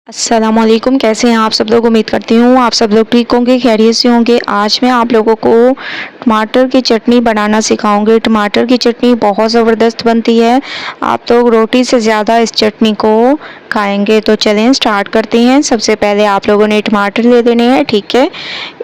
अस्सलामुअलैकुम। कैसे हैं आप सब लोग? उम्मीद करती हूँ आप सब लोग ठीक होंगे, खैरियत से होंगे। आज मैं आप लोगों को टमाटर की चटनी बनाना सिखाऊंगी। टमाटर की चटनी बहुत ज़बरदस्त बनती है, आप लोग रोटी से ज़्यादा इस चटनी को खाएंगे। तो चलें स्टार्ट करते हैं। सबसे पहले आप लोगों ने टमाटर ले लेने हैं, ठीक है।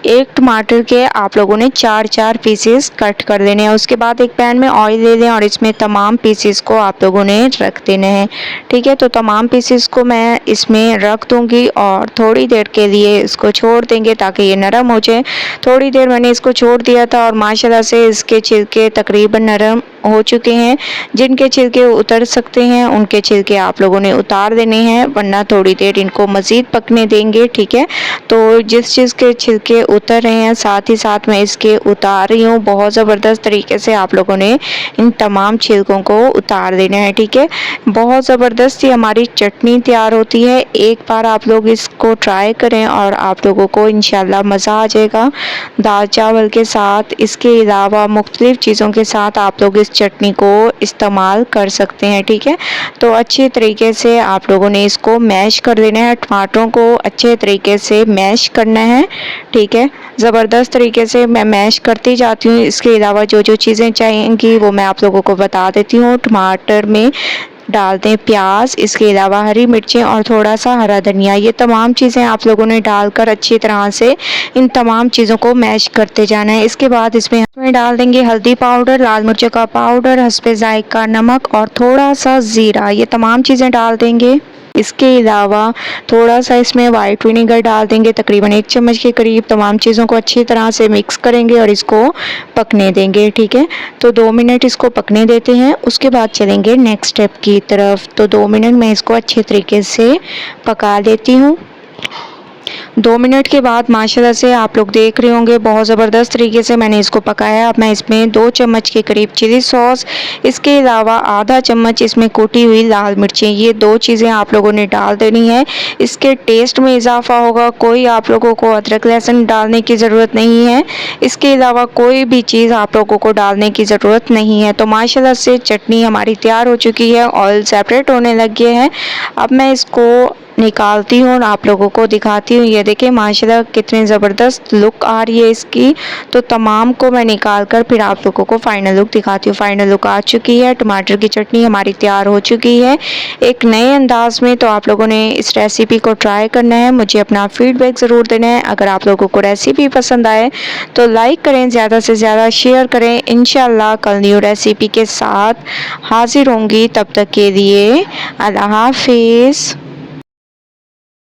एक टमाटर के आप लोगों ने चार चार पीसेस कट कर लेने हैं। उसके बाद एक पैन में ऑयल ले लें और इसमें तमाम पीसेस को आप लोगों ने रख देने हैं, ठीक है। तो तमाम पीसेस को मैं इसमें रख दूंगी और थोड़ी देर के लिए इसको छोड़ देंगे ताकि ये नरम हो जाए। थोड़ी देर मैंने इसको छोड़ दिया था और माशाल्लाह से इसके छिलके तकरीबन नरम हो चुके हैं। जिनके छिलके उतर सकते हैं उनके छिलके आप लोगों ने उतार देने हैं, वरना थोड़ी देर इनको मज़ीद पकने देंगे, ठीक है। तो जिस चीज़ के छिलके उतर रहे हैं साथ ही साथ मैं इसके उतार रही हूँ। बहुत ज़बरदस्त तरीके से आप लोगों ने इन तमाम छिलकों को उतार देना है, ठीक है। बहुत ज़बरदस्त ये हमारी चटनी तैयार होती है। एक बार आप लोग इसको ट्राई करें और आप लोगों को इंशाल्लाह मज़ा आ जाएगा दाल चावल के साथ। इसके अलावा मुख्तलिफ़ चीज़ों के साथ आप लोग इस चटनी को इस्तेमाल कर सकते हैं, ठीक है। तो अच्छे तरीके से आप लोगों ने इसको मैश कर देना है, टमाटरों को अच्छे तरीके से मैश करना है, ठीक है। ज़बरदस्त तरीके से मैं मैश करती जाती हूँ। इसके अलावा जो जो चीज़ें चाहिएंगी वो मैं आप लोगों को बता देती हूँ। टमाटर में डाल दें प्याज, इसके अलावा हरी मिर्चें और थोड़ा सा हरा धनिया। ये तमाम चीज़ें आप लोगों ने डालकर अच्छी तरह से इन तमाम चीज़ों को मैश करते जाना है। इसके बाद इसमें डाल देंगे हल्दी पाउडर, लाल मिर्चों का पाउडर, हस्बे जायका नमक और थोड़ा सा ज़ीरा। ये तमाम चीज़ें डाल देंगे। इसके अलावा थोड़ा सा इसमें वाइट विनेगर डाल देंगे, तकरीबन 1 चम्मच के करीब। तमाम चीज़ों को अच्छी तरह से मिक्स करेंगे और इसको पकने देंगे, ठीक है। तो 2 मिनट इसको पकने देते हैं। उसके बाद चलेंगे नेक्स्ट स्टेप की तरफ। तो 2 मिनट में इसको अच्छे तरीके से पका लेती हूँ। 2 मिनट के बाद माशाल्लाह से आप लोग देख रहे होंगे बहुत ज़बरदस्त तरीके से मैंने इसको पकाया। अब मैं इसमें 2 चम्मच के करीब चिली सॉस, इसके अलावा आधा चम्मच इसमें कुटी हुई लाल मिर्चें, ये 2 चीज़ें आप लोगों ने डाल देनी है। इसके टेस्ट में इजाफा होगा। कोई आप लोगों को अदरक लहसुन डालने की ज़रूरत नहीं है। इसके अलावा कोई भी चीज़ आप लोगों को डालने की ज़रूरत नहीं है। तो माशाल्लाह से चटनी हमारी तैयार हो चुकी है, ऑयल सेपरेट होने लग गया है। अब मैं इसको निकालती हूँ और आप लोगों को दिखाती हूँ। ये देखिए माशाल्लाह कितनी ज़बरदस्त लुक आ रही है इसकी। तो तमाम को मैं निकाल कर फिर आप लोगों को फ़ाइनल लुक दिखाती हूँ। फ़ाइनल लुक आ चुकी है, टमाटर की चटनी हमारी तैयार हो चुकी है एक नए अंदाज़ में। तो आप लोगों ने इस रेसिपी को ट्राई करना है, मुझे अपना फ़ीडबैक ज़रूर देना है। अगर आप लोगों को रेसिपी पसंद आए तो लाइक करें, ज़्यादा से ज़्यादा शेयर करें। इंशाल्लाह कल न्यू रेसिपी के साथ हाज़िर होंगी, तब तक के लिए अल्लाह हाफिज़।